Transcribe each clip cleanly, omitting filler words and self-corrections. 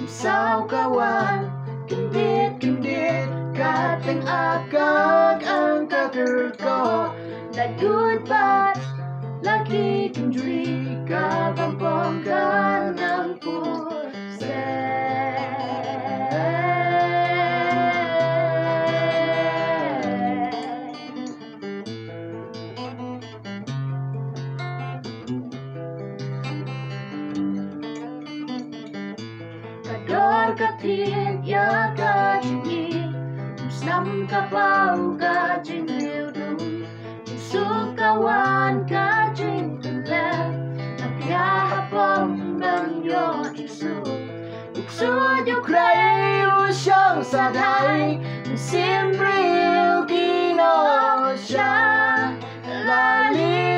sao kawan kendit kateng agak angka gerko lagut bat lagi kendri kabampong kanang puse Katit ya kajingi Musnam kabau kajing liudung Sukawan kajing telah Nagyahapong bangyo isu Uksu yukray usyong saday Simbril gino siya Lali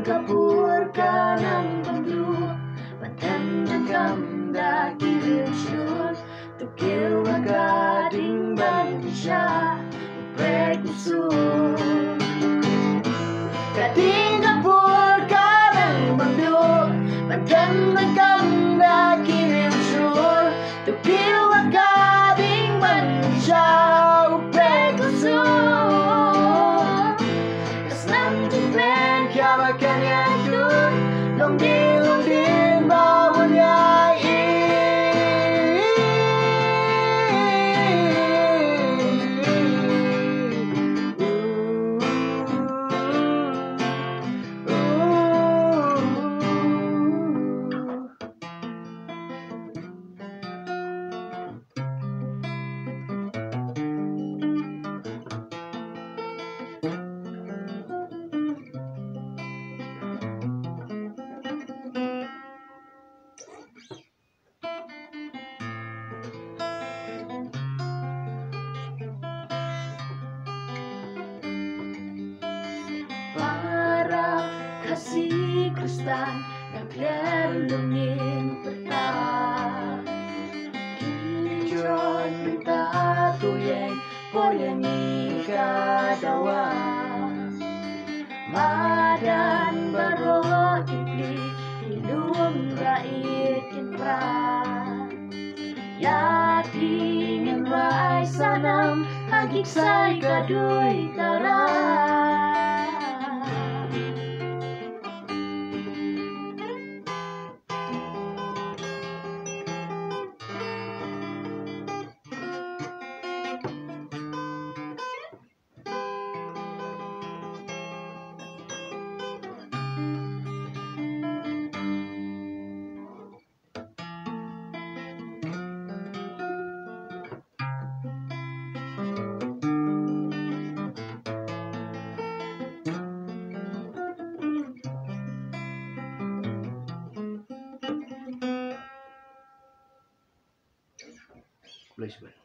kapur kanan banglu Badan dengam daki riusyur Tukil wagading bandisya Uprek usul Gading kapur kanan banglu Badan dengam daki riusyur Tukil wagading bandisya Uprek usul Kasnam jumpen kabakan yadun Longdin bawon yai Kasih Kristan yang kerlungin petang Kijon minta tuyeng Poyang ikadawa Madan baro ibli Ilum rait infra Yakin rai sanam Hagik say kaduy tarang Boleh